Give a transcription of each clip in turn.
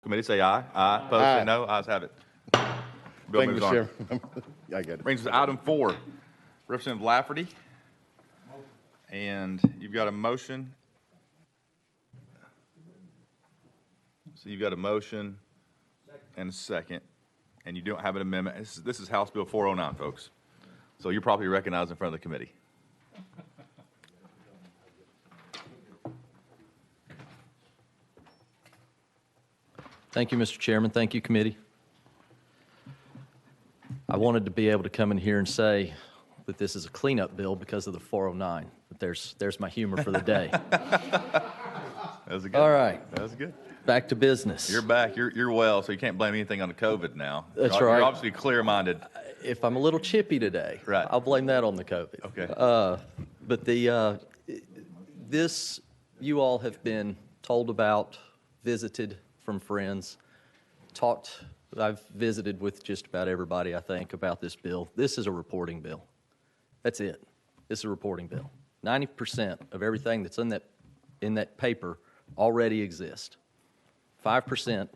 Committee say aye. Aye. Opposed say no. Ayes have it. Bill Thank you, moves on. Mr. Chairman. I get it. Brings us to item 4, Representative Lafferty. And you've got a motion. So you've got a motion and a second, and you don't have an amendment. This is House Bill 409, folks. So you're probably recognized in front of the committee. Thank you, Mr. Chairman. Thank you, committee. I wanted to be able to come in here and say that this is a cleanup bill because of the 409. But there's my humor for the day. That was a good. All right. That was good. Back to business. You're back. You're well, so you can't blame anything on the COVID now. That's You're right. obviously clear-minded. If I'm a little chippy today, Right. I'll blame that on the COVID. Okay. But this you all have been told about, visited from friends, talked. I've visited with just about everybody, I think, about this bill. This is a reporting bill. That's it. This is a reporting bill. 90% of everything that's in that paper already exists. 5%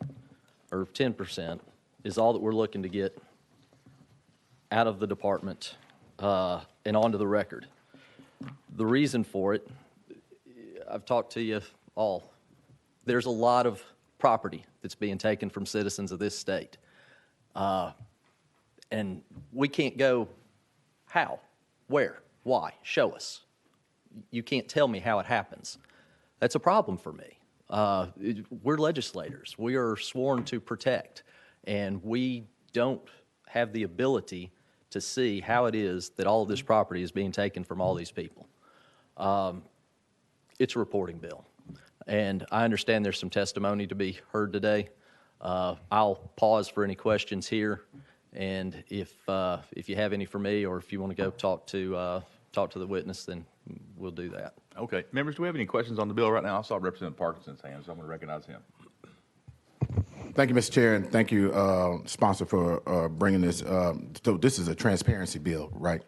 or 10% is all that we're looking to get out of the department and onto the record. The reason for it, I've talked to you all. There's a lot of property that's being taken from citizens of this state. And we can't go, how, where, why, show us. You can't tell me how it happens. That's a problem for me. We're legislators. We are sworn to protect, and we don't have the ability to see how it is that all of this property is being taken from all these people. It's a reporting bill, and I understand there's some testimony to be heard today. I'll pause for any questions here, and if you have any for me, or if you want to go talk to the witness, then we'll do that. Okay. Members, do we have any questions on the bill right now? I saw Representative Parkinson's hand, so I'm going to recognize him. Thank you, Mr. Chair, and thank you, sponsor, for bringing this. So this is a transparency bill, right?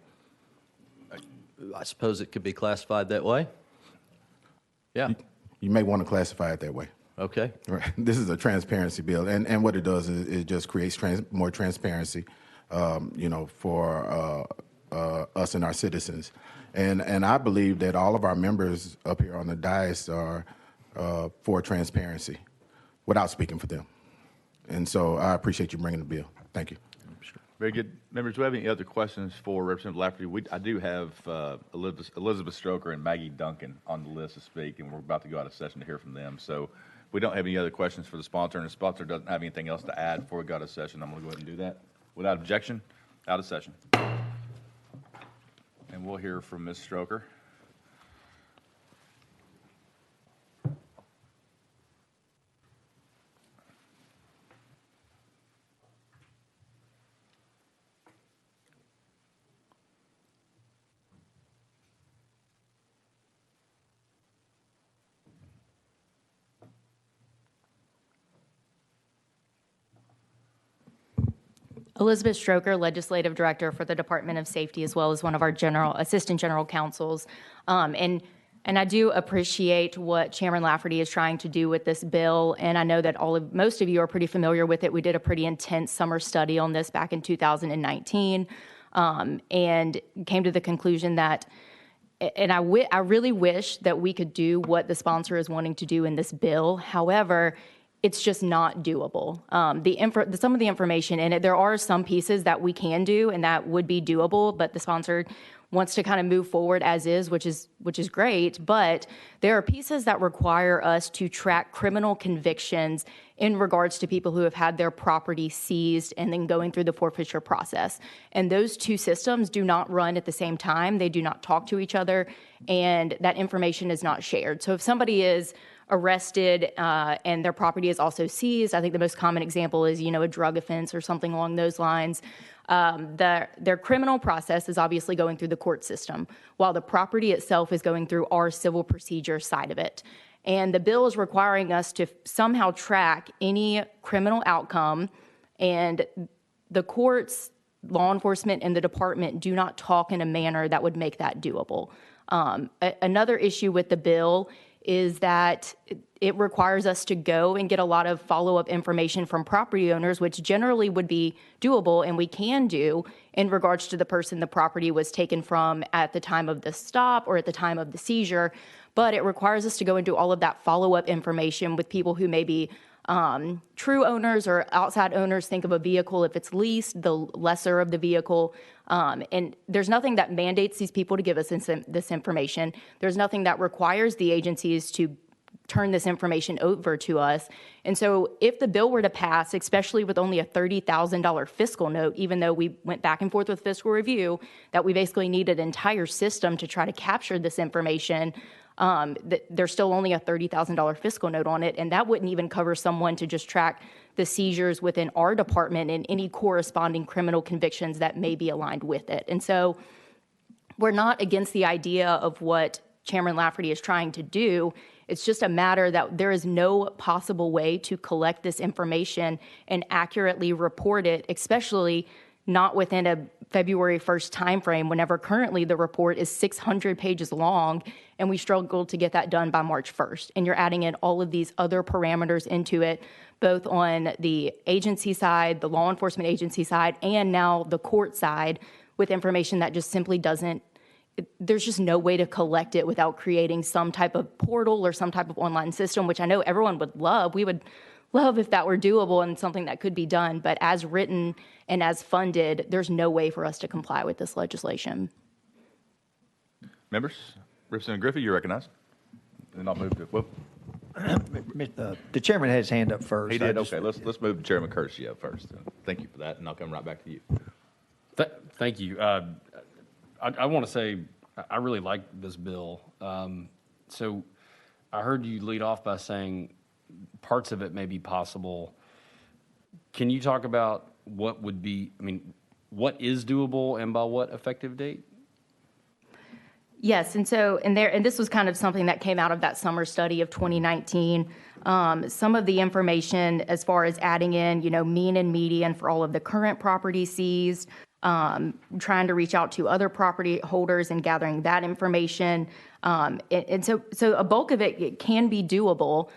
I suppose it could be classified that way. Yeah. You may want to classify it that way. Okay. Right. This is a transparency bill, and what it does is it just creates more transparency, for us and our citizens. And I believe that all of our members up here on the dais are for transparency, without speaking for them. And so I appreciate you bringing the bill. Thank you. Very good. Members, do we have any other questions for Representative Lafferty? I do have Elizabeth Stroker and Maggie Duncan on the list to speak, and we're about to go out of session to hear from them. So we don't have any other questions for the sponsor, and the sponsor doesn't have anything else to add before we go out of session. I'm going to go ahead and do that. Without objection, out of session. And we'll hear from Ms. Stroker. Elizabeth Stroker, Legislative Director for the Department of Safety, as well as one of our Assistant General Counsels. And I do appreciate what Chairman Lafferty is trying to do with this bill, and I know that most of you are pretty familiar with it. We did a pretty intense summer study on this back in 2019, and came to the conclusion that, and I really wish that we could do what the sponsor is wanting to do in this bill. However, it's just not doable. Some of the information in it, there are some pieces that we can do and that would be doable, but the sponsor wants to kind of move forward as is, which is great. But there are pieces that require us to track criminal convictions in regards to people who have had their property seized and then going through the forfeiture process. And those two systems do not run at the same time. They do not talk to each other, and that information is not shared. So if somebody is arrested and their property is also seized, I think the most common example is, a drug offense or something along those lines. Their criminal process is obviously going through the court system, while the property itself is going through our civil procedure side of it. And the bill is requiring us to somehow track any criminal outcome, and the courts, law enforcement, and the department do not talk in a manner that would make that doable. Another issue with the bill is that it requires us to go and get a lot of follow-up information from property owners, which generally would be doable and we can do in regards to the person the property was taken from at the time of the stop or at the time of the seizure. But it requires us to go and do all of that follow-up information with people who may be true owners or outside owners. Think of a vehicle, if it's leased, the lesser of the vehicle. And there's nothing that mandates these people to give us this information. There's nothing that requires the agencies to turn this information over to us. And so if the bill were to pass, especially with only a $30,000 fiscal note, even though we went back and forth with fiscal review, that we basically need an entire system to try to capture this information, there's still only a $30,000 fiscal note on it. And that wouldn't even cover someone to just track the seizures within our department and any corresponding criminal convictions that may be aligned with it. And so we're not against the idea of what Chairman Lafferty is trying to do. It's just a matter that there is no possible way to collect this information and accurately report it, especially not within a February 1st timeframe, whenever currently the report is 600 pages long, and we struggled to get that done by March 1st. And you're adding in all of these other parameters into it, both on the agency side, the law enforcement agency side, and now the court side, with information that just simply doesn't, there's just no way to collect it without creating some type of portal or some type of online system, which I know everyone would love. We would love if that were doable and something that could be done. But as written and as funded, there's no way for us to comply with this legislation. Members, Representative Griffey, you're recognized. And I'll move to, well, The chairman had his hand up first. he did, okay, let's move to Chairman Curcio up first. Thank you for that, and I'll come right back to you. Thank you. I want to say I really like this bill. So I heard you lead off by saying parts of it may be possible. Can you talk about what would be, what is doable and by what effective date? Yes, and this was kind of something that came out of that summer study of 2019. Some of the information as far as adding in, mean and median for all of the current property seized, trying to reach out to other property holders and gathering that information. And so a bulk of it can be doable.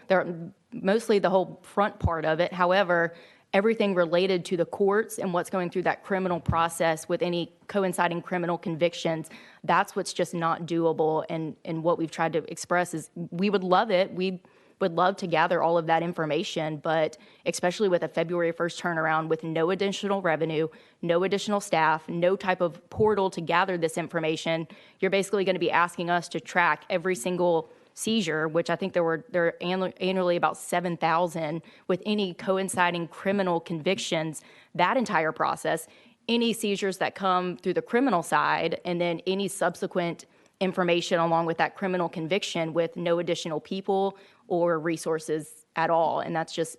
Mostly the whole front part of it. However, everything related to the courts and what's going through that criminal process with any coinciding criminal convictions, that's what's just not doable. And what we've tried to express is we would love it. We would love to gather all of that information, but especially with a February 1st turnaround with no additional revenue, no additional staff, no type of portal to gather this information, you're basically going to be asking us to track every single seizure, which I think there are annually about 7,000 with any coinciding criminal convictions, that entire process, any seizures that come through the criminal side, and then any subsequent information along with that criminal conviction with no additional people or resources at all. And that's just,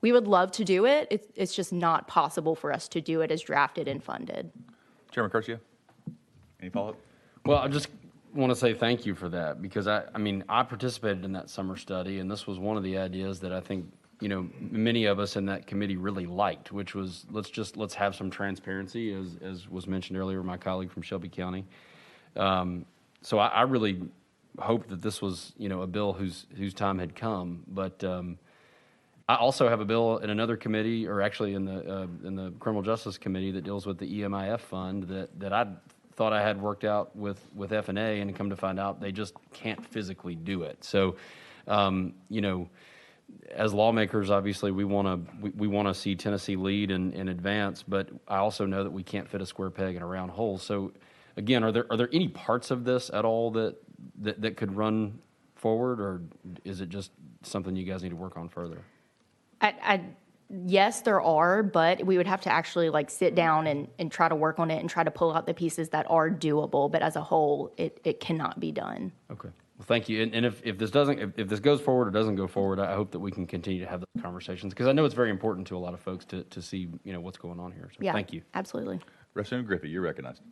we would love to do it. It's just not possible for us to do it as drafted and funded. Chairman Curcio, any follow-up? Well, I just want to say thank you for that, because I participated in that summer study, and this was one of the ideas that I think, many of us in that committee really liked, which was let's have some transparency, as was mentioned earlier, my colleague from Shelby County. So I really hoped that this was, a bill whose time had come. But I also have a bill in another committee, or actually in the Criminal Justice Committee, that deals with the EMIF fund that I thought I had worked out with F&A, and come to find out they just can't physically do it. So, as lawmakers, obviously we want to see Tennessee lead and advance, but I also know that we can't fit a square peg in a round hole. So, again, are there any parts of this at all that could run forward, or is it just something you guys need to work on further? Yes, there are, but we would have to actually sit down and try to work on it and try to pull out the pieces that are doable. But as a whole, it cannot be done. Okay. Well, thank you. And if this goes forward or doesn't go forward, I hope that we can continue to have those conversations, because I know it's very important to a lot of folks to see what's going on here. So Yeah, thank you. Absolutely. Representative Griffey, you're recognized.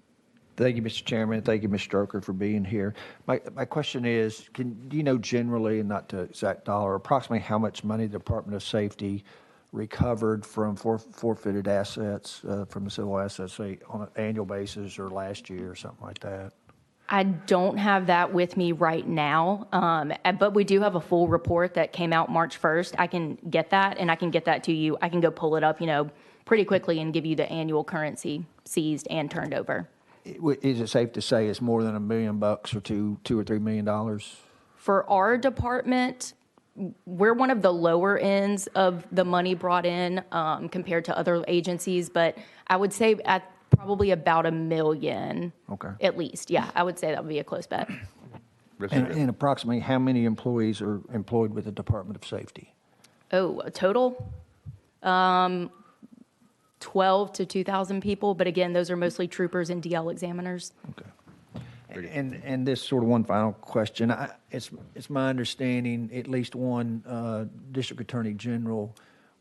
Thank you, Mr. Chairman. Thank you, Ms. Stroker, for being here. My question is, do you know generally, and not to exact dollar, approximately how much money the Department of Safety recovered from forfeited assets from the civil assets, say on an annual basis or last year or something like that? I don't have that with me right now, but we do have a full report that came out March 1st. I can get that, and I can get that to you. I can go pull it up, pretty quickly and give you the annual currency seized and turned over. Is it safe to say it's more than $1 million or $2 or $3 million? For our department, we're one of the lower ends of the money brought in compared to other agencies, but I would say at probably about $1 million. Okay. At least, yeah. I would say that would be a close bet. And approximately how many employees are employed with the Department of Safety? Oh, a total? 12 to 2,000 people, but again, those are mostly troopers and DL examiners. Okay. And this sort of one final question. It's my understanding at least one district attorney general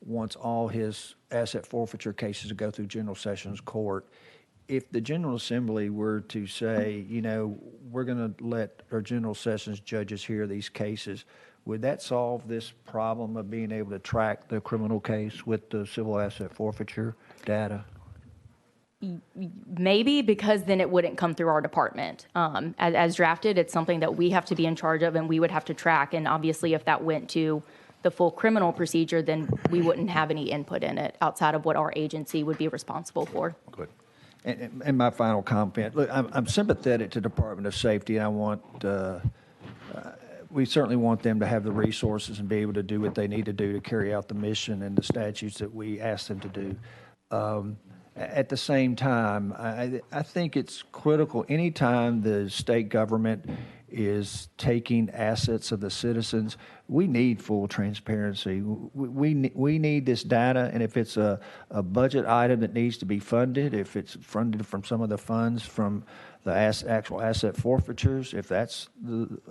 wants all his asset forfeiture cases to go through General Sessions Court. If the General Assembly were to say, we're going to let our General Sessions judges hear these cases, would that solve this problem of being able to track the criminal case with the civil asset forfeiture data? Maybe, because then it wouldn't come through our department. As drafted, it's something that we have to be in charge of and we would have to track. And obviously, if that went to the full criminal procedure, then we wouldn't have any input in it outside of what our agency would be responsible for. Good. And my final comment, look, I'm sympathetic to Department of Safety, and I want, we certainly want them to have the resources and be able to do what they need to do to carry out the mission and the statutes that we ask them to do. At the same time, I think it's critical anytime the state government is taking assets of the citizens, we need full transparency. We need this data, and if it's a budget item that needs to be funded, if it's funded from some of the funds from the actual asset forfeitures, if that's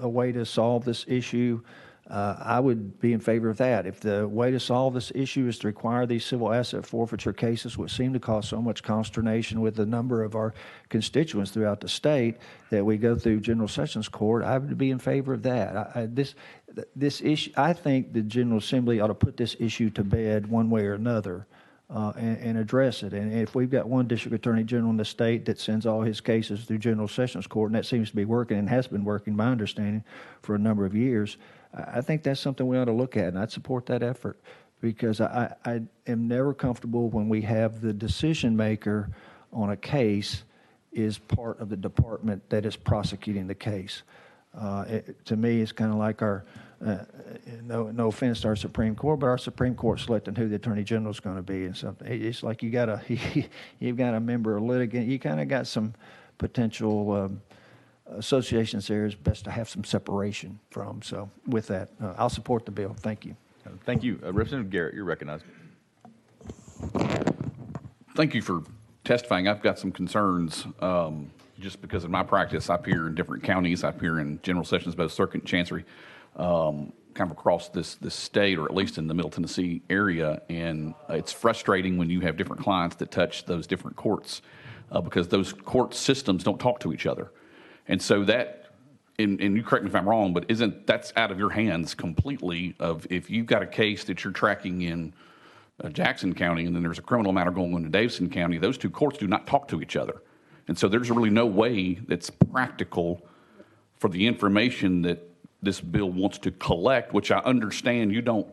a way to solve this issue, I would be in favor of that. If the way to solve this issue is to require these civil asset forfeiture cases, which seem to cause so much consternation with a number of our constituents throughout the state, that we go through General Sessions Court, I would be in favor of that. This issue, I think the General Assembly ought to put this issue to bed one way or another. And address it. And if we've got one district attorney general in the state that sends all his cases through General Sessions Court, and that seems to be working and has been working, my understanding, for a number of years, I think that's something we ought to look at, and I'd support that effort, because I am never comfortable when we have the decision maker on a case is part of the department that is prosecuting the case. To me, it's kind of like our, no offense to our Supreme Court, but our Supreme Court selecting who the Attorney General is going to be and something. It's like you've got a member, a litigant. You kind of got some potential associations there. It's best to have some separation from. So with that, I'll support the bill. Thank you. Thank you. Representative Garrett, you're recognized. Thank you for testifying. I've got some concerns. Just because of my practice, I appear in different counties. I appear in General Sessions, both Circuit and Chancery, kind of across this state, or at least in the Middle Tennessee area. And it's frustrating when you have different clients that touch those different courts because those court systems don't talk to each other. And so that, and you correct me if I'm wrong, but that's out of your hands completely of if you've got a case that you're tracking in Jackson County and then there's a criminal matter going on in Davison County, those two courts do not talk to each other. And so there's really no way that's practical for the information that this bill wants to collect, which I understand you don't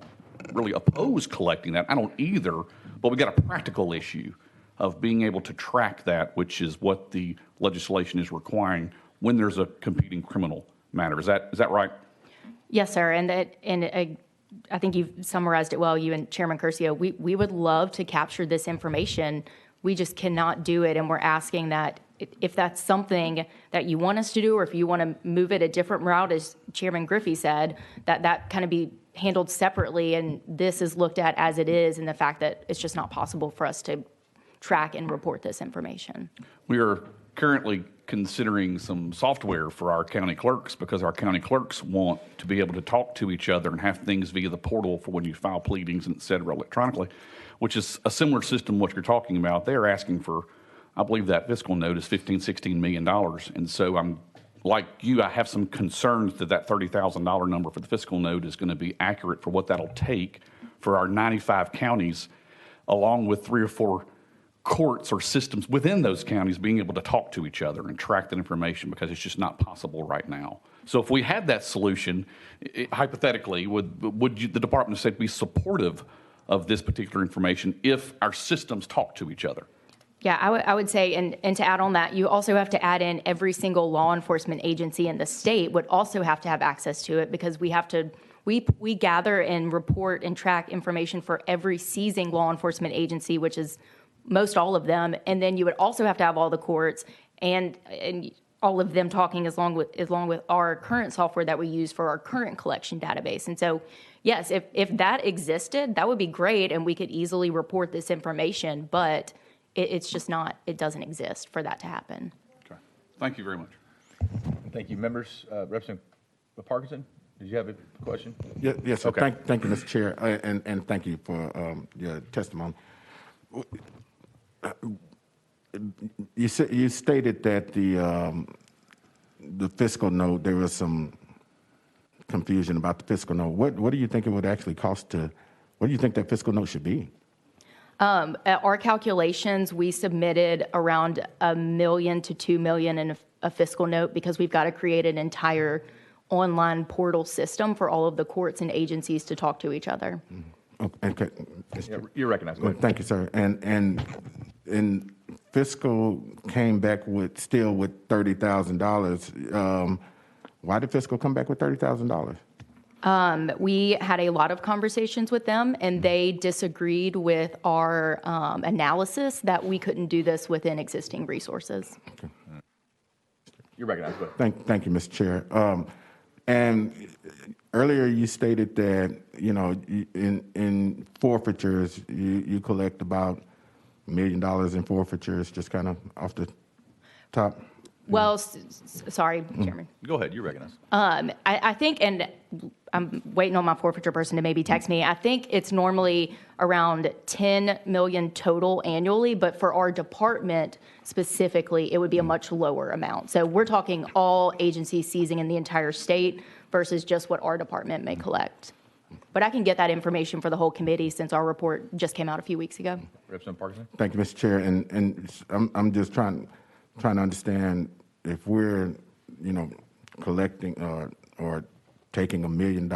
really oppose collecting that. I don't either, but we got a practical issue of being able to track that, which is what the legislation is requiring when there's a competing criminal matter. Is that right? Yes, sir. I think you've summarized it well, you and Chairman Curcio. We would love to capture this information. We just cannot do it, and we're asking that if that's something that you want us to do, or if you want to move it a different route, as Chairman Griffey said, that kind of be handled separately, and this is looked at as it is, and the fact that it's just not possible for us to track and report this information. We are currently considering some software for our county clerks because our county clerks want to be able to talk to each other and have things via the portal for when you file pleadings and et cetera electronically, which is a similar system what you're talking about. They're asking for, I believe that fiscal note is $16 million. And so I'm like you, I have some concerns that $30,000 number for the fiscal note is going to be accurate for what that'll take for our 95 counties, along with 3 or 4 courts or systems within those counties being able to talk to each other and track that information, because it's just not possible right now. So if we had that solution, hypothetically, would the Department of Safety be supportive of this particular information if our systems talk to each other? Yeah, I would say, and to add on that, you also have to add in every single law enforcement agency in the state would also have to have access to it, because we have to, we gather and report and track information for every seizing law enforcement agency, which is most all of them. And then you would also have to have all the courts and all of them talking along with our current software that we use for our current collection database. And so, yes, if that existed, that would be great, and we could easily report this information, but it's just not, it doesn't exist for that to happen. Okay. Thank you very much. Thank you. Members, Representative Parkinson, did you have a question? Yes, sir. Okay. Thank you, Mr. Chair, and thank you for your testimony. You stated that the fiscal note, there was some confusion about the fiscal note. What do you think it would actually cost to, what do you think that fiscal note should be? At our calculations, we submitted around $1 million to $2 million in a fiscal note, because we've got to create an entire online portal system for all of the courts and agencies to talk to each other. Okay. Yeah, you're recognized. Go ahead. Thank you, sir. And fiscal came back with $30,000. Why did fiscal come back with $30,000? We had a lot of conversations with them, and they disagreed with our analysis that we couldn't do this within existing resources. Okay. You're recognized. Go ahead. Thank you, Mr. Chair. And earlier you stated that, you know, in forfeitures, you collect about $1 million in forfeitures, just kind of off the top. Well, sorry, Chairman. Go ahead. You're recognized. I think, and I'm waiting on my forfeiture person to maybe text me, I think it's normally around 10 million total annually, but for our department specifically, it would be a much lower amount. So we're talking all agencies seizing in the entire state versus just what our department may collect. But I can get that information for the whole committee, since our report just came out a few weeks ago. Representative Parkinson. Thank you, Mr. Chair. And I'm just trying to understand, if we're, you know, collecting or taking $1 million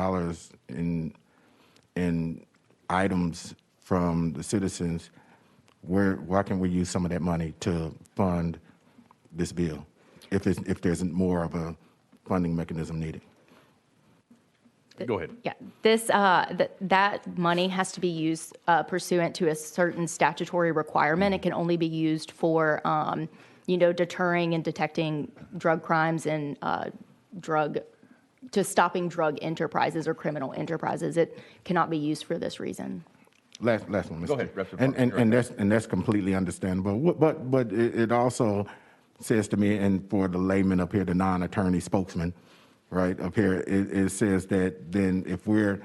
in items from the citizens, why can't we use some of that money to fund this bill, if there's more of a funding mechanism needed? Go ahead. Yeah, this that money has to be used pursuant to a certain statutory requirement. It can only be used for deterring and detecting drug crimes and stopping drug enterprises or criminal enterprises. It cannot be used for this reason. Last one, Mr. Go ahead, Chair. Representative And that's completely understandable. But it also says to me, and for the layman up here, the non-attorney spokesman, right up here, it says that then if we're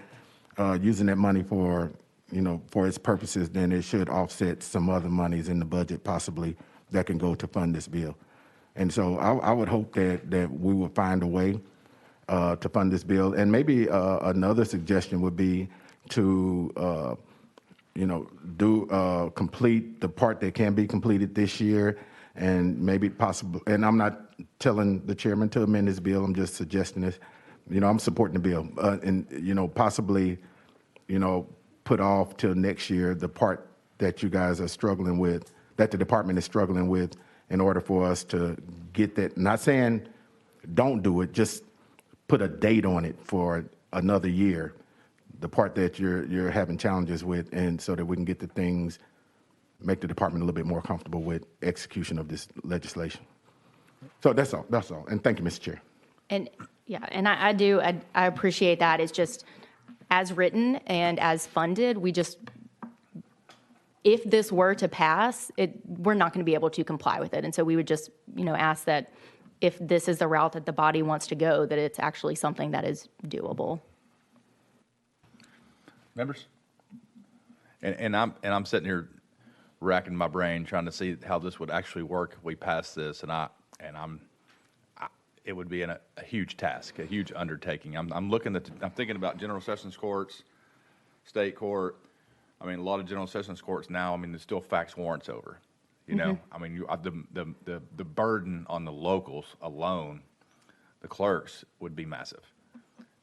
using that money for its purposes, then it should offset some other monies in the budget possibly that can go to fund this bill. And so I would hope that we will find a way to fund this bill. And maybe another suggestion would be to complete the part that can be completed this year, and maybe possible. And I'm not telling the chairman to amend this bill. I'm just suggesting this. I'm supporting the bill, and possibly, put off till next year the part that you guys are struggling with, that the department is struggling with, in order for us to get that. Not saying don't do it, just put a date on it for another year, the part that you're having challenges with, and so that we can get the things, make the department a little bit more comfortable with execution of this legislation. So that's all. And thank you, Mr. Chair. And yeah, and I appreciate that. It's just, as written and as funded, if this were to pass, we're not going to be able to comply with it. And so we would just, ask that if this is the route that the body wants to go, that it's actually something that is doable. Members? And I'm sitting here racking my brain trying to see how this would actually work if we pass this, it would be a huge task, a huge undertaking. I'm thinking about general sessions courts, state court. A lot of general sessions courts now, there's still fax warrants over. You know, I mean, the burden on the locals alone, the clerks, would be massive.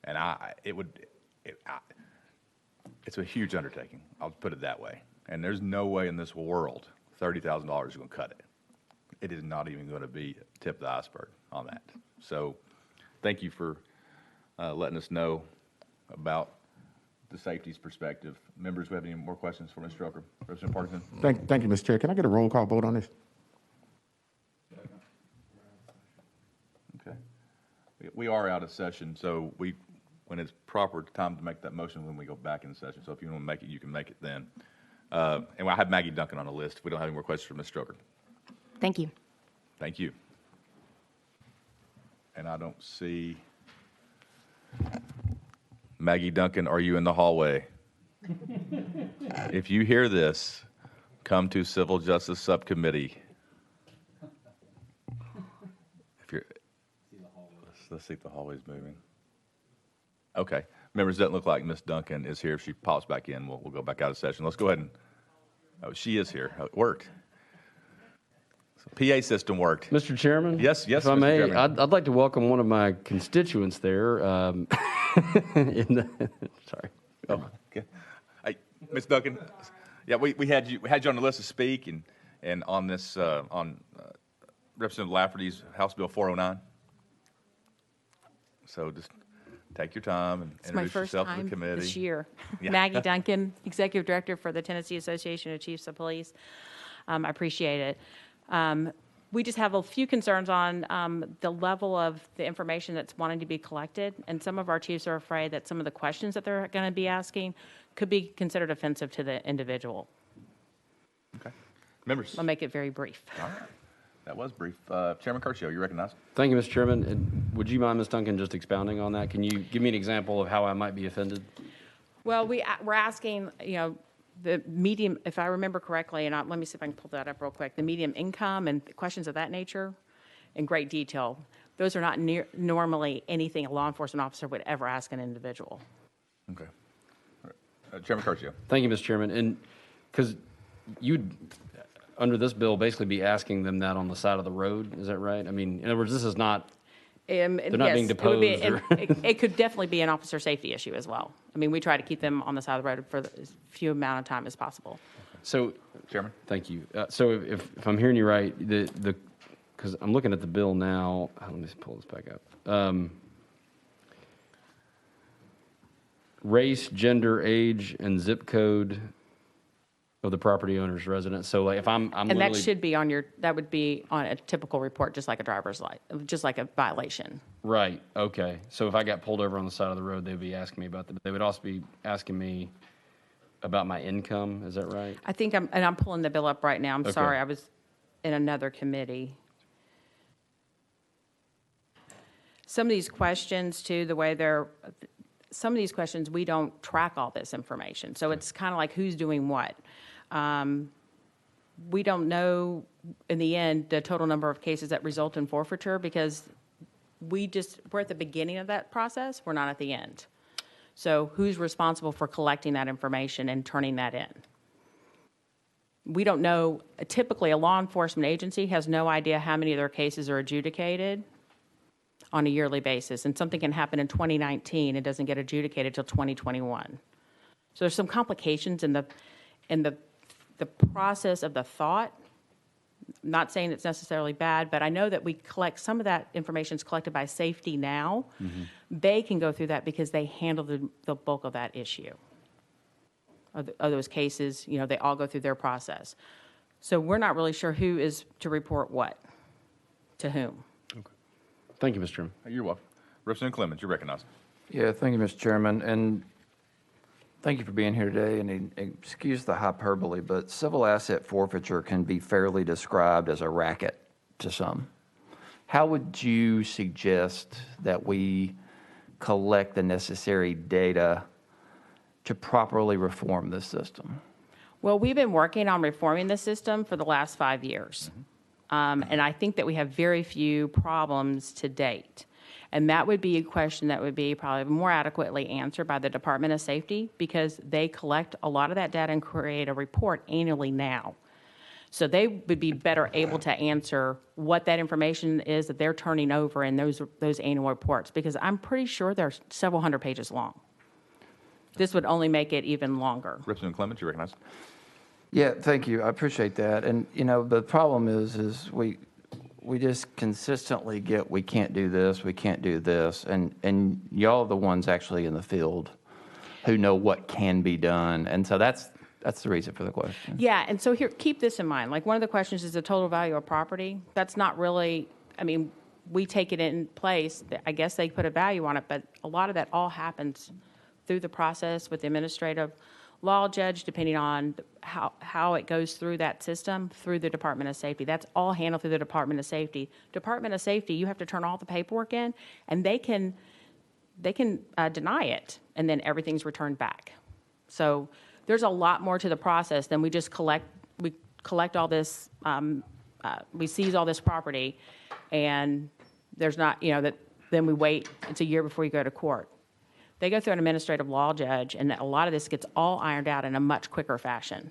And it's a huge undertaking. I'll put it that way. And there's no way in this world $30,000 is going to cut it. It is not even going to be tip of the iceberg on that. So thank you for letting us know about the safety's perspective. Members, we have any more questions for Ms. Stroker? Representative Parkinson? Thank you, Mr. Chair. Can I get a roll call vote on this? Okay. We are out of session, so when it's proper time to make that motion, when we go back in session. So if you want to make it, you can make it then. And I have Maggie Duncan on the list. If we don't have any more questions for Ms. Stroker. Thank you. Thank you. And I don't see Maggie Duncan. Are you in the hallway? If you hear this, come to Civil Justice Subcommittee. If you're, let's see if the hallway's moving. Okay, members, doesn't look like Miss Duncan is here. If she pops back in, we'll go back out of session. Let's go ahead and. Oh, she is here. Oh, it worked. PA system worked. Mr. Chairman? Yes, If I Mr. may, Chairman. I'd like to welcome one of my constituents there. Sorry. Oh, okay. Hey, Ms. Duncan. Yeah, we had you on the list to speak and on this on Representative Lafferty's House Bill 409. So just take your time and It's my introduce first yourself to the time committee. this year. Yeah. Maggie Duncan, Executive Director for the Tennessee Association of Chiefs of Police. I appreciate it. We just have a few concerns on the level of the information that's wanting to be collected, and some of our chiefs are afraid that some of the questions that they're going to be asking could be considered offensive to the individual. Okay. Members. I'll make it very brief. All right. That was brief. Chairman Curcio, you recognized? Thank you, Mr. Chairman. And would you mind, Ms. Duncan, just expounding on that? Can you give me an example of how I might be offended? Well, we're asking, the medium, if I remember correctly, and let me see if I can pull that up real quick, the medium income and questions of that nature in great detail. Those are not normally anything a law enforcement officer would ever ask an individual. Okay. All right. Chairman Curcio. Thank you, Mr. Chairman. And because you'd, under this bill, basically be asking them that on the side of the road, is that right? I mean, in other words, this is not, they're not being deposed. It could definitely be an officer safety issue as well. I mean, we try to keep them on the side of the road for as few amount of time as possible. So, Chairman. thank you. So if I'm hearing you right, because I'm looking at the bill now, let me pull this back up. Race, gender, age, and zip code of the property owner's residence. So like if I'm And literally, that should be that would be on a typical report, just like a driver's license, just like a violation. right, okay. So if I got pulled over on the side of the road, they'd be asking me about they would also be asking me about my income, is that right? I think I'm pulling the bill up right now. I'm Okay. sorry, I was in another committee. Some of these questions too, some of these questions, we don't track all this information. So it's kind of like who's doing what. We don't know in the end the total number of cases that result in forfeiture because we're at the beginning of that process. We're not at the end. So who's responsible for collecting that information and turning that in? We don't know. Typically, a law enforcement agency has no idea how many of their cases are adjudicated on a yearly basis. And something can happen in 2019. It doesn't get adjudicated till 2021. So there's some complications in the process of the thought. I'm not saying it's necessarily bad, but I know that we collect some of that information is collected by safety now. Mm-hmm. They can go through that because they handle the bulk of that issue. Of those cases, they all go through their process. So we're not really sure who is to report what to whom. Okay. Thank you, Mr. Chairman. You're welcome. Representative Clemens, you're recognized. Yeah, thank you, Mr. Chairman, and thank you for being here today, and excuse the hyperbole, but civil asset forfeiture can be fairly described as a racket to some. How would you suggest that we collect the necessary data to properly reform this system? Well, we've been working on reforming the system for the last 5 years. And I think that we have very few problems to date. And that would be a question that would be probably more adequately answered by the Department of Safety because they collect a lot of that data and create a report annually now. So they would be better able to answer what that information is that they're turning over in those annual reports, because I'm pretty sure they're several hundred pages long. This would only make it even longer. Representative Clements, you recognize? Yeah, thank you. I appreciate that. And, the problem is we just consistently get, we can't do this, we can't do this. And y'all are the ones actually in the field who know what can be done. And so that's the reason for the question. Yeah, and so here, keep this in mind. Like, one of the questions is the total value of property. That's not really, we take it in place. I guess they put a value on it, but a lot of that all happens through the process with the administrative law judge, depending on how it goes through that system, through the Department of Safety. That's all handled through the Department of Safety. Department of Safety, you have to turn all the paperwork in, and they can deny it, and then everything's returned back. So there's a lot more to the process than we just collect all this, we seize all this property, and there's not, then we wait, it's a year before you go to court. They go through an administrative law judge, and a lot of this gets all ironed out in a much quicker fashion.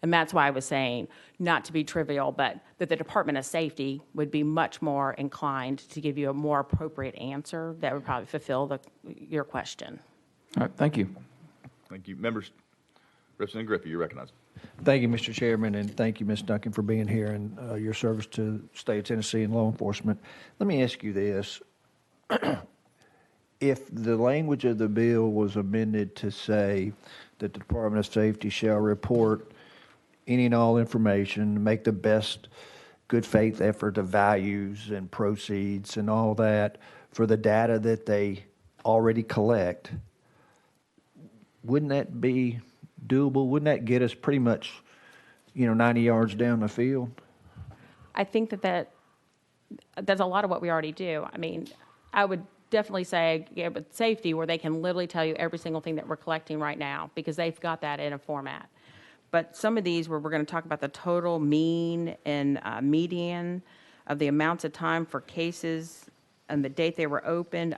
And that's why I was saying, not to be trivial, but that the Department of Safety would be much more inclined to give you a more appropriate answer that would probably fulfill your question. All right, thank you. Thank you. Members, Representative Griffey, you recognize. Thank you, Mr. Chairman, and thank you, Ms. Duncan, for being here and your service to the state of Tennessee and law enforcement. Let me ask you this. If the language of the bill was amended to say that the Department of Safety shall report any and all information, make the best good faith effort of values and proceeds and all that for the data that they already collect, wouldn't that be doable? Wouldn't that get us pretty much, 90 yards down the field? I think that's a lot of what we already do. I would definitely say, but safety, where they can literally tell you every single thing that we're collecting right now, because they've got that in a format. But some of these where we're going to talk about the total mean and median of the amounts of time for cases and the date they were opened,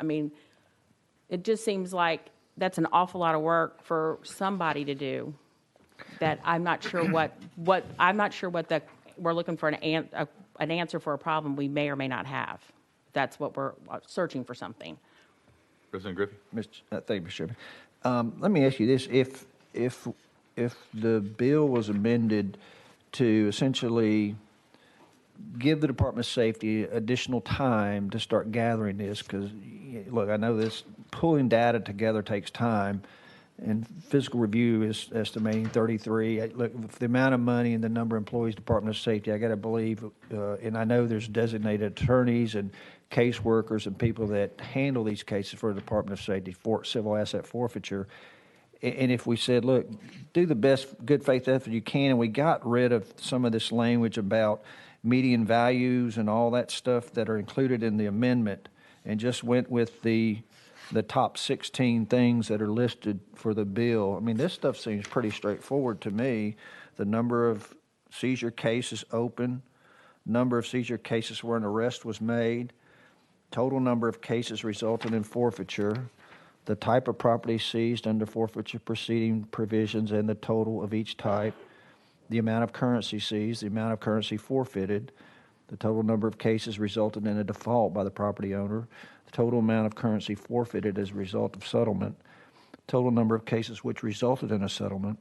it just seems like that's an awful lot of work for somebody to do. That I'm not sure we're looking for an answer for a problem we may or may not have. That's what we're searching for something. Representative Griffey. Thank you, Mr. Chairman. Let me ask you this: if the bill was amended to essentially give the Department of Safety additional time to start gathering this, because look, I know this pulling data together takes time, and physical review is estimating 33. Look, with the amount of money and the number of employees, Department of Safety, I got to believe, and I know there's designated attorneys and caseworkers and people that handle these cases for the Department of Safety for civil asset forfeiture. And if we said, look, do the best good faith effort you can, and we got rid of some of this language about median values and all that stuff that are included in the amendment, and just went with the top 16 things that are listed for the bill. This stuff seems pretty straightforward to me. The number of seizure cases open, number of seizure cases where an arrest was made, total number of cases resulting in forfeiture, the type of property seized under forfeiture proceeding provisions and the total of each type, the amount of currency seized, the amount of currency forfeited, the total number of cases resulting in a default by the property owner, the total amount of currency forfeited as a result of settlement, total number of cases which resulted in a settlement,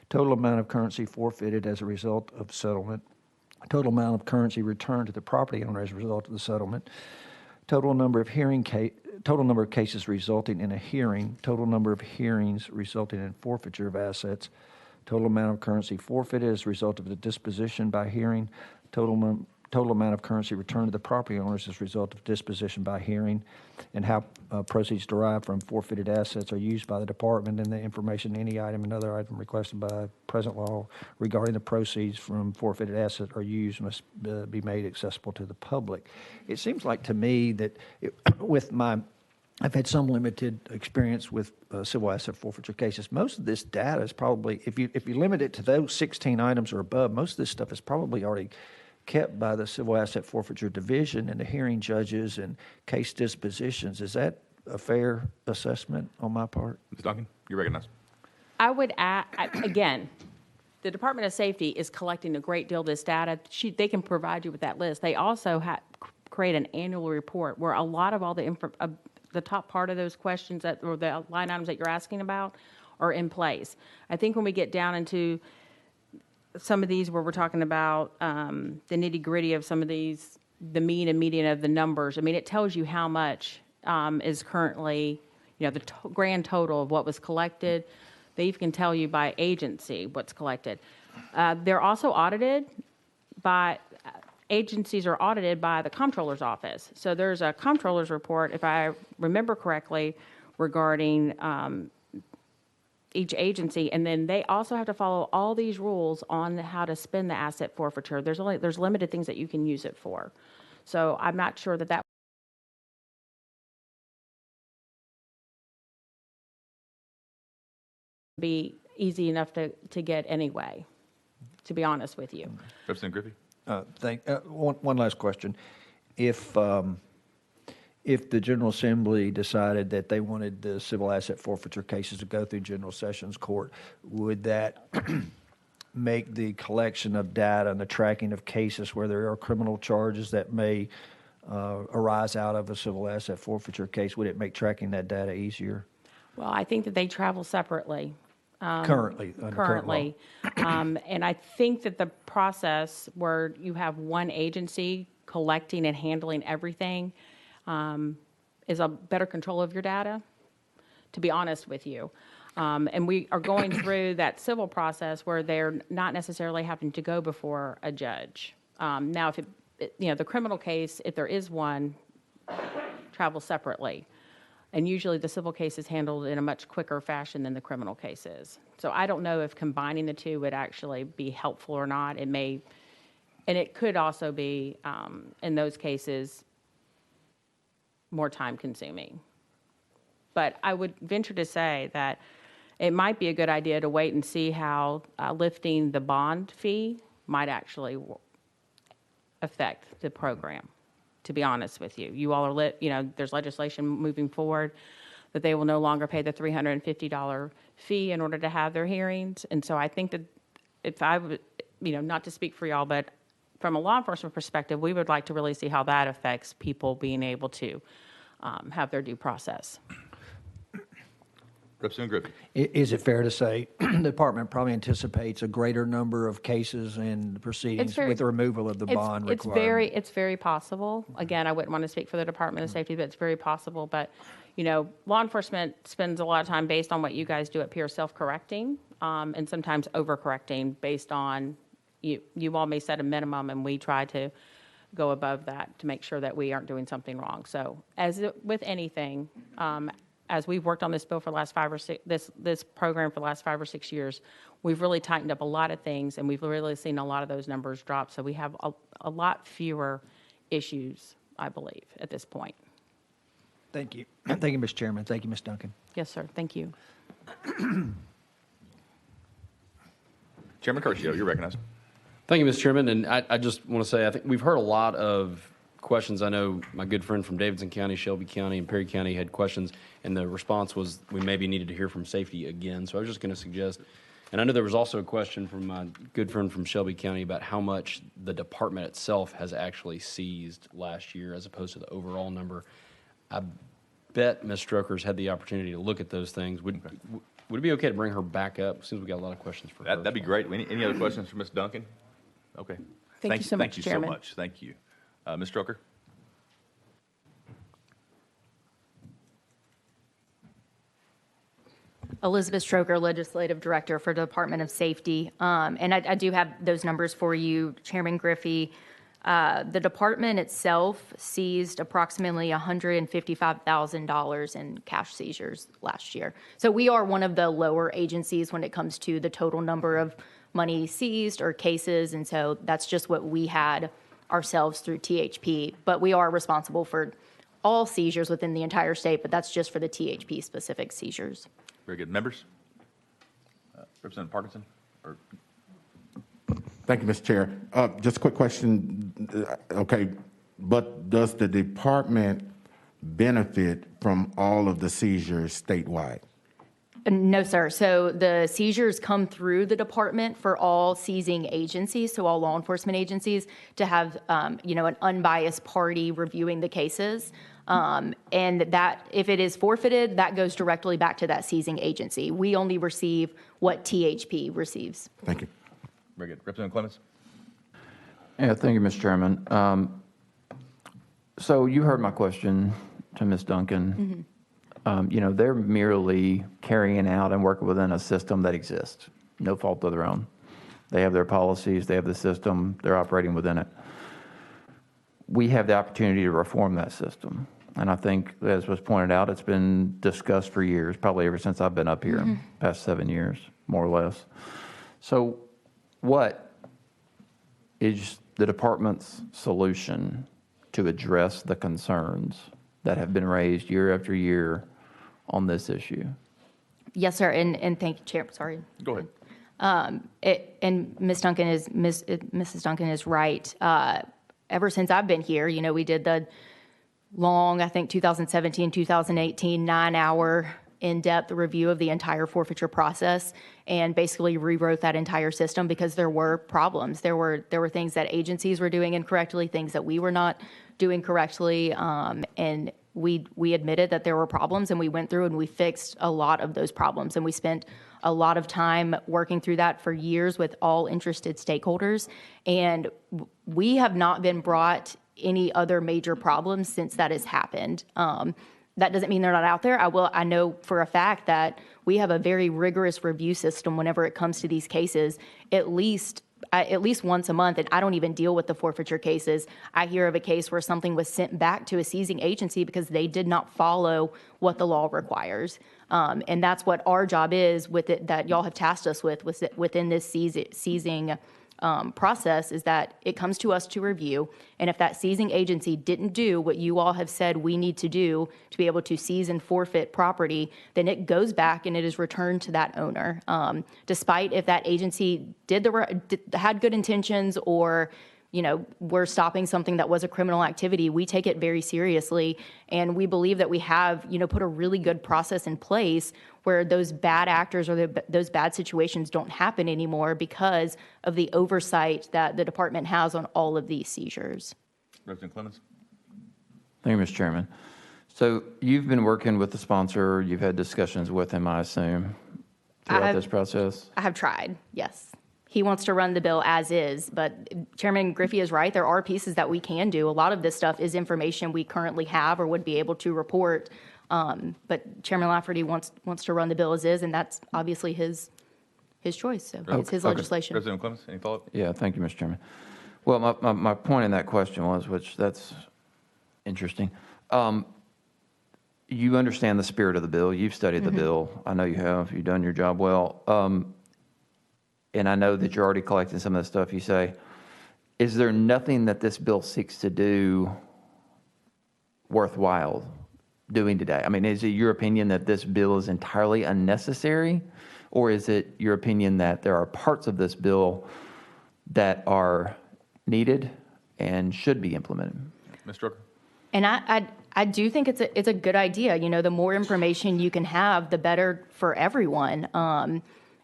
total amount of currency forfeited as a result of settlement, total amount of currency returned to the property owner as a result of the settlement, total number of cases resulting in a hearing, total number of hearings resulting in forfeiture of assets, total amount of currency forfeited as a result of the disposition by hearing, total amount of currency returned to the property owners as a result of disposition by hearing, and how proceeds derived from forfeited assets are used by the department, and the information, any item, another item requested by present law regarding the proceeds from forfeited assets are used must be made accessible to the public. It seems like to me that I've had some limited experience with civil asset forfeiture cases. Most of this data is probably, if you limit it to those 16 items or above, most of this stuff is probably already kept by the Civil Asset Forfeiture Division and the hearing judges and case dispositions. Is that a fair assessment on my part? Ms. Duncan, you recognize. I would add, again, the Department of Safety is collecting a great deal of this data. They can provide you with that list. They also create an annual report where a lot of all the top part of those questions or the line items that you're asking about are in place. I think when we get down into some of these where we're talking about the nitty gritty of some of these, the mean and median of the numbers, I mean, it tells you how much is currently, the grand total of what was collected. They even can tell you by agency what's collected. They're also audited by, agencies are audited by the comptroller's office. So there's a comptroller's report, if I remember correctly, regarding each agency, and then they also have to follow all these rules on how to spend the asset forfeiture. There's limited things that you can use it for. So I'm not sure that be easy enough to get anyway, to be honest with you. Representative Griffey? One last question. If the General Assembly decided that they wanted the civil asset forfeiture cases to go through General Sessions Court, would that make the collection of data and the tracking of cases where there are criminal charges that may arise out of a civil asset forfeiture case, would it make tracking that data easier? Well, I think that they travel separately. Currently, under current law. And I think that the process where you have one agency collecting and handling everything is a better control of your data, to be honest with you. And we are going through that civil process where they're not necessarily having to go before a judge. Now, if the criminal case, if there is one, travels separately. And usually the civil case is handled in a much quicker fashion than the criminal case is. So I don't know if combining the two would actually be helpful or not. It may, and it could also be, in those cases, more time consuming. But I would venture to say that it might be a good idea to wait and see how lifting the bond fee might actually affect the program, to be honest with you. You all are there's legislation moving forward that they will no longer pay the $350 fee in order to have their hearings. And so I think that if I would, not to speak for y'all, but from a law enforcement perspective, we would like to really see how that affects people being able to have their due process. Representative Griffey? Is it fair to say the department probably anticipates a greater number of cases and proceedings with the removal of the bond requirement? It's very possible. Again, I wouldn't want to speak for the Department of Safety, but it's very possible. But, law enforcement spends a lot of time based on what you guys do up here, self-correcting, and sometimes overcorrecting based on, you all may set a minimum and we try to go above that to make sure that we aren't doing something wrong. So as with anything, as we've worked on this bill for the last 5 or 6, this program for the last 5 or 6 years, we've really tightened up a lot of things, and we've really seen a lot of those numbers drop. So we have a lot fewer issues, I believe, at this point. Thank you. Thank you, Mr. Chairman. Thank you, Ms. Duncan. Yes, sir. Thank you. Chairman Curcio, you're recognized. Thank you, Mr. Chairman. And I just want to say, I think we've heard a lot of questions. I know my good friend from Davidson County, Shelby County, and Perry County had questions, and the response was we maybe needed to hear from safety again. So I was just going to suggest, and I know there was also a question from my good friend from Shelby County about how much the department itself has actually seized last year as opposed to the overall number. I bet Ms. Stroker's had the opportunity to look at those things. Would it be okay to bring her back up? Since we got a lot of questions for her. That'd be great. Any other questions for Ms. Duncan? Okay. Thank you so much, Thank you Chairman. so much. Thank you. Ms. Stroker? Elizabeth Stroker, Legislative Director for the Department of Safety. And I do have those numbers for you, Chairman Griffey. The department itself seized approximately $155,000 in cash seizures last year. So we are one of the lower agencies when it comes to the total number of money seized or cases. And so that's just what we had ourselves through THP. But we are responsible for all seizures within the entire state, but that's just for the THP specific seizures. Very good. Members? Representative Parkinson? Thank you, Mr. Chair. Just a quick question. Okay, but does the department benefit from all of the seizures statewide? No, sir. So the seizures come through the department for all seizing agencies, so all law enforcement agencies, to have, an unbiased party reviewing the cases. And that, if it is forfeited, that goes directly back to that seizing agency. We only receive what THP receives. Thank you. Very good. Representative Clemens? Yeah, thank you, Mr. Chairman. So you heard my question to Ms. Duncan. They're merely carrying out and working within a system that exists, no fault of their own. They have their policies, they have the system, they're operating within it. We have the opportunity to reform that system. And I think, as was pointed out, it's been discussed for years, probably ever since I've been up here, past 7 years, more or less. So what is the department's solution to address the concerns that have been raised year after year on this issue? Yes, sir. And thank you, Chair. Sorry. Go ahead. And Mrs. Duncan is right. Ever since I've been here, we did the long, I think 2017, 2018, 9-hour in-depth review of the entire forfeiture process and basically rewrote that entire system because there were problems. There were things that agencies were doing incorrectly, things that we were not doing correctly, and we admitted that there were problems, and we went through and we fixed a lot of those problems, and we spent a lot of time working through that for years with all interested stakeholders, and we have not been brought any other major problems since that has happened. That doesn't mean they're not out there. I know for a fact that we have a very rigorous review system whenever it comes to these cases, at least once a month, and I don't even deal with the forfeiture cases. I hear of a case where something was sent back to a seizing agency because they did not follow what the law requires. And that's what our job is with it, that y'all have tasked us with within this seizing process, is that it comes to us to review, and if that seizing agency didn't do what you all have said we need to do to be able to seize and forfeit property, then it goes back and it is returned to that owner. Despite if that agency had good intentions or we're stopping something that was a criminal activity, we take it very seriously, and we believe that we have put a really good process in place where those bad actors or those bad situations don't happen anymore because of the oversight that the department has on all of these seizures. Representative Clemens? Thank you, Mr. Chairman. So you've been working with the sponsor, you've had discussions with him, I assume, throughout this process? I have tried, yes. He wants to run the bill as is, but Chairman Griffey is right. There are pieces that we can do. A lot of this stuff is information we currently have or would be able to report. But Chairman Lafferty wants to run the bill as is, and that's obviously his choice. So it's his legislation. Representative Clemens, any follow-up? Yeah, thank you, Mr. Chairman. Well, my point in that question was, which that's interesting. You understand the spirit of the bill. You've studied the bill. I know you have. You've done your job well. And I know that you're already collecting some of the stuff you say. Is there nothing that this bill seeks to do worthwhile doing today? I mean, is it your opinion that this bill is entirely unnecessary? Or is it your opinion that there are parts of this bill that are needed and should be implemented? Ms. Strucker? And I do think it's a good idea. The more information you can have, the better for everyone.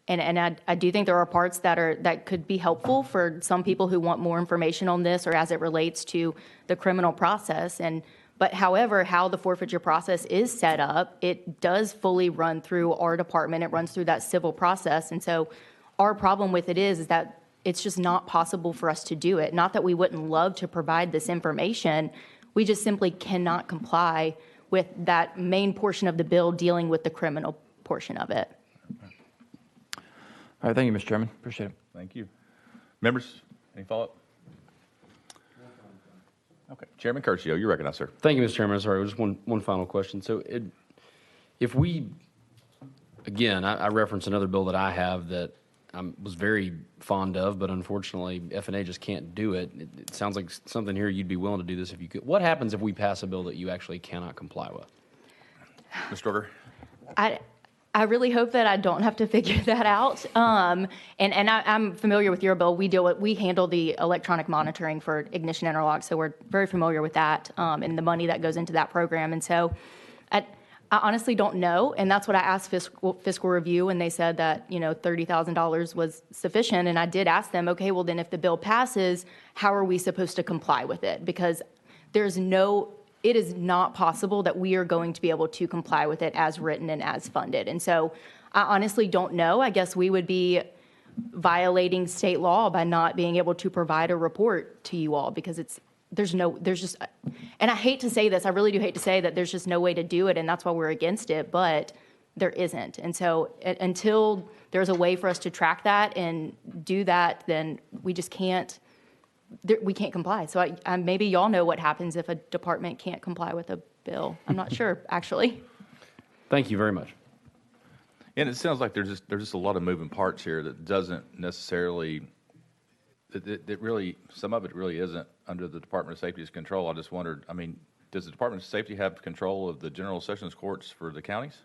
And I do think there are parts that could be helpful for some people who want more information on this or as it relates to the criminal process. But however, how the forfeiture process is set up, it does fully run through our department. It runs through that civil process. And so our problem with it is that it's just not possible for us to do it. Not that we wouldn't love to provide this information. We just simply cannot comply with that main portion of the bill dealing with the criminal portion of it. All right, thank you, Mr. Chairman. Appreciate it. Thank you. Members, any follow-up? Okay. Chairman Curcio, you're recognized, sir. Thank you, Mr. Chairman. Sorry, just one final question. So if we, again, I reference another bill that I have that I was very fond of, but unfortunately F&A just can't do it. It sounds like something here you'd be willing to do this if you could. What happens if we pass a bill that you actually cannot comply with? Ms. Strucker? I really hope that I don't have to figure that out. And I'm familiar with your bill. We handle the electronic monitoring for ignition interlock, so we're very familiar with that and the money that goes into that program. And so I honestly don't know, and that's what I asked fiscal review, and they said that, $30,000 was sufficient, and I did ask them, okay, well then if the bill passes, how are we supposed to comply with it? Because it is not possible that we are going to be able to comply with it as written and as funded. And so I honestly don't know. I guess we would be violating state law by not being able to provide a report to you all, because and I hate to say this, I really do hate to say that there's just no way to do it, and that's why we're against it, but there isn't. And so until there's a way for us to track that and do that, then we just can't, we can't comply. So maybe y'all know what happens if a department can't comply with a bill. I'm not sure, actually. Thank you very much. And it sounds like there's just a lot of moving parts here that doesn't necessarily, that really, some of it really isn't under the Department of Safety's control. I just wondered, does the Department of Safety have control of the general sessions courts for the counties?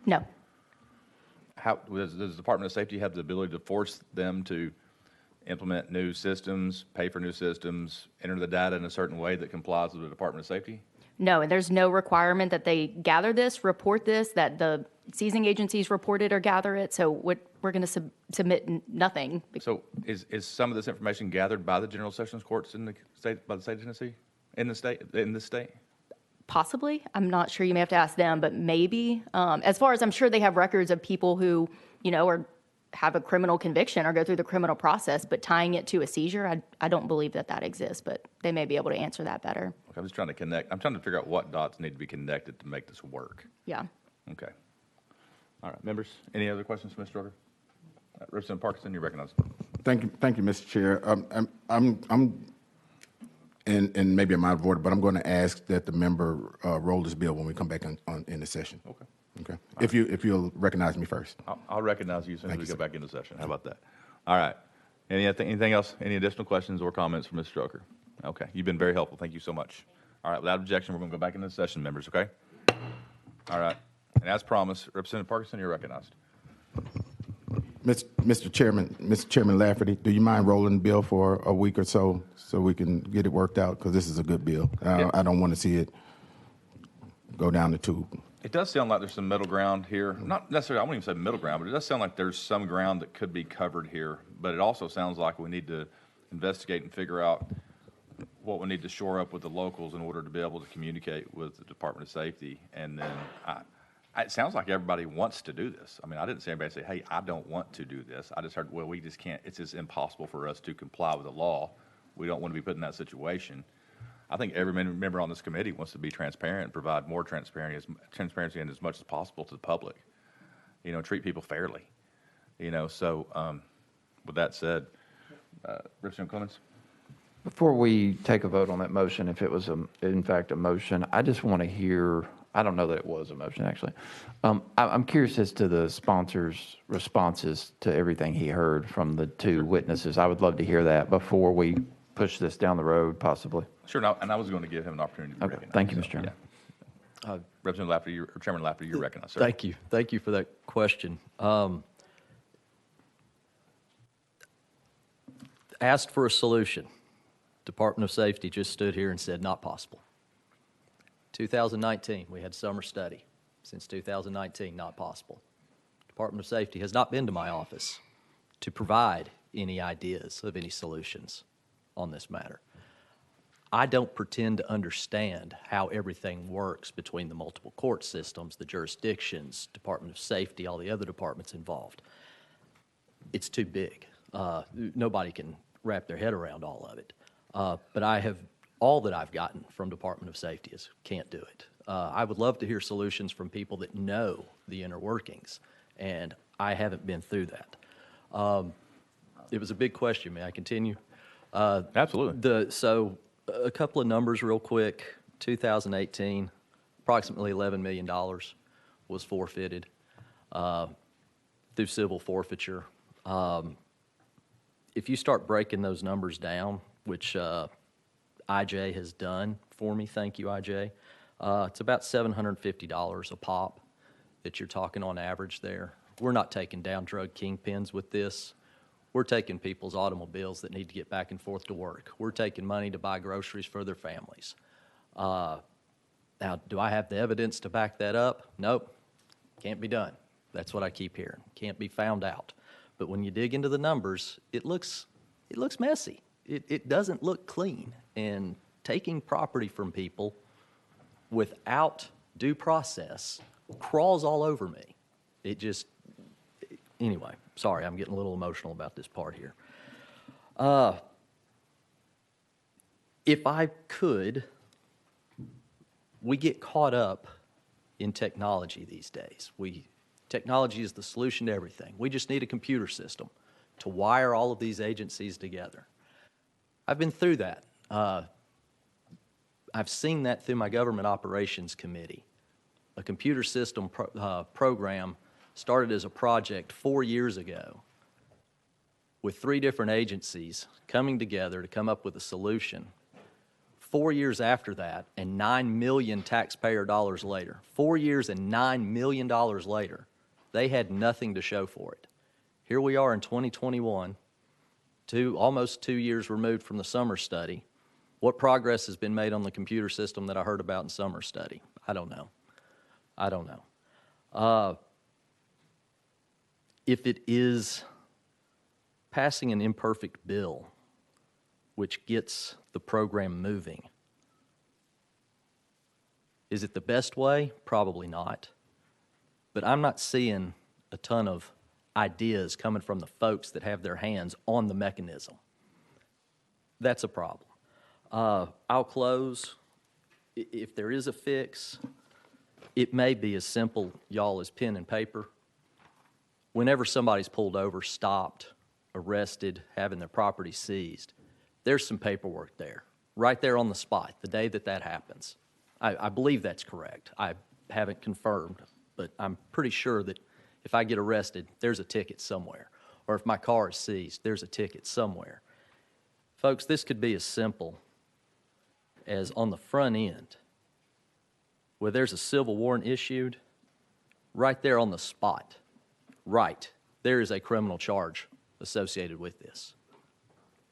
No. How does the Department of Safety have the ability to force them to implement new systems, pay for new systems, enter the data in a certain way that complies with the Department of Safety? No, and there's no requirement that they gather this, report this, that the seizing agencies report it or gather it. So we're going to submit nothing. So is some of this information gathered by the general sessions courts in the state, by the state of Tennessee, in the state? Possibly. I'm not sure. You may have to ask them, but maybe. As far as I'm sure they have records of people who, have a criminal conviction or go through the criminal process, but tying it to a seizure, I don't believe that exists, but they may be able to answer that better. Okay, I'm just trying to connect. I'm trying to figure out what dots need to be connected to make this work. Yeah. Okay. All right, members, any other questions for Ms. Stroger? Representative Parkinson, you're recognized. Thank you, Mr. Chair. And maybe I'm out of order, but I'm going to ask that the member roll this bill when we come back in the session. Okay. Okay. If you'll recognize me first. I'll recognize you as soon as we you, go back into session. How about that? All right. Anything else? Any additional questions or comments from Ms. Stroker? Okay. You've been very helpful. Thank you so much. All right. Without objection, we're going to go back into session, members. Okay. All right. And as promised, Representative Parkinson, you're recognized. Mr. Chairman Lafferty, do you mind rolling the bill for a week or so we can get it worked out? Because this is a good bill. I don't want to see it go down the tube. It does sound like there's some middle ground here. Not necessarily, I wouldn't even say middle ground, but it does sound like there's some ground that could be covered here. But it also sounds like we need to investigate and figure out what we need to shore up with the locals in order to be able to communicate with the Department of Safety. And then it sounds like everybody wants to do this. I didn't see anybody say, hey, I don't want to do this. I just heard, well, we just can't. It's just impossible for us to comply with the law. We don't want to be put in that situation. I think every member on this committee wants to be transparent and provide more transparency and as much as possible to the public. Treat people fairly. So with that said, Representative Clemens. Before we take a vote on that motion, if it was in fact a motion, I just want to hear, I don't know that it was a motion actually. I'm curious as to the sponsor's responses to everything he heard from the two witnesses. I would love to hear that before we push this down the road, possibly. Sure, and I was going to give him an opportunity to be recognized. Thank you, Mr. Chairman. Yeah. Representative Lafferty, Chairman Lafferty, you're recognized, sir. Thank you. Thank you for that question. Asked for a solution. Department of Safety just stood here and said, not possible. 2019, we had summer study. Since 2019, not possible. Department of Safety has not been to my office to provide any ideas of any solutions on this matter. I don't pretend to understand how everything works between the multiple court systems, the jurisdictions, Department of Safety, all the other departments involved. It's too big. Nobody can wrap their head around all of it. But all that I've gotten from Department of Safety is can't do it. I would love to hear solutions from people that know the inner workings, and I haven't been through that. It was a big question. May I continue? Absolutely. So a couple of numbers real quick. 2018, approximately $11 million was forfeited through civil forfeiture. If you start breaking those numbers down, which IJ has done for me, thank you, IJ, it's about $750 a pop that you're talking on average there. We're not taking down drug kingpins with this. We're taking people's automobiles that need to get back and forth to work. We're taking money to buy groceries for their families. Now, do I have the evidence to back that up? Nope, can't be done. That's what I keep hearing, can't be found out. But when you dig into the numbers, it looks messy. It doesn't look clean. And taking property from people without due process crawls all over me. It just, anyway, sorry, I'm getting a little emotional about this part here. If I could, we get caught up in technology these days. Technology is the solution to everything. We just need a computer system to wire all of these agencies together. I've been through that. I've seen that through my Government Operations Committee. A computer system program started as a project 4 years ago with 3 different agencies coming together to come up with a solution. 4 years after that, and $9 million taxpayer dollars later, 4 years and $9 million later, they had nothing to show for it. Here we are in 2021, almost 2 years removed from the summer study. What progress has been made on the computer system that I heard about in summer study? I don't know. If it is passing an imperfect bill, which gets the program moving, is it the best way? Probably not. But I'm not seeing a ton of ideas coming from the folks that have their hands on the mechanism. That's a problem. I'll close. If there is a fix, it may be as simple, y'all, as pen and paper. Whenever somebody's pulled over, stopped, arrested, having their property seized, there's some paperwork there, right there on the spot, the day that happens. I believe that's correct. I haven't confirmed, but I'm pretty sure that if I get arrested, there's a ticket somewhere. Or if my car is seized, there's a ticket somewhere. Folks, this could be as simple as on the front end, where there's a civil warrant issued, right there on the spot, right, there is a criminal charge associated with this.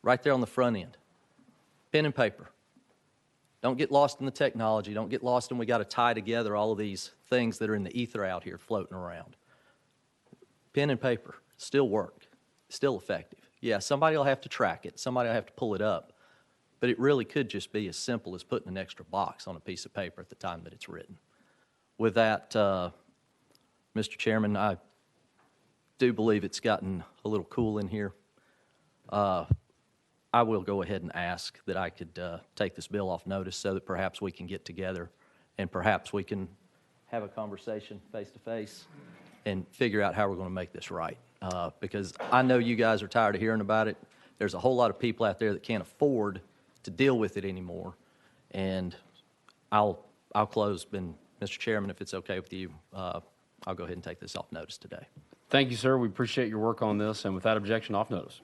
Right there on the front end. Pen and paper. Don't get lost in the technology. Don't get lost in we got to tie together all of these things that are in the ether out here floating around. Pen and paper. Still work. Still effective. Yeah, somebody will have to track it. Somebody will have to pull it up. But it really could just be as simple as putting an extra box on a piece of paper at the time that it's written. With that, Mr. Chairman, I do believe it's gotten a little cool in here. I will go ahead and ask that I could take this bill off notice so that perhaps we can get together and perhaps we can have a conversation face-to-face and figure out how we're going to make this right. Because I know you guys are tired of hearing about it. There's a whole lot of people out there that can't afford to deal with it anymore. And I'll close, and Mr. Chairman, if it's okay with you, I'll go ahead and take this off notice today. Thank you, sir. We appreciate your work on this, and without objection, off notice.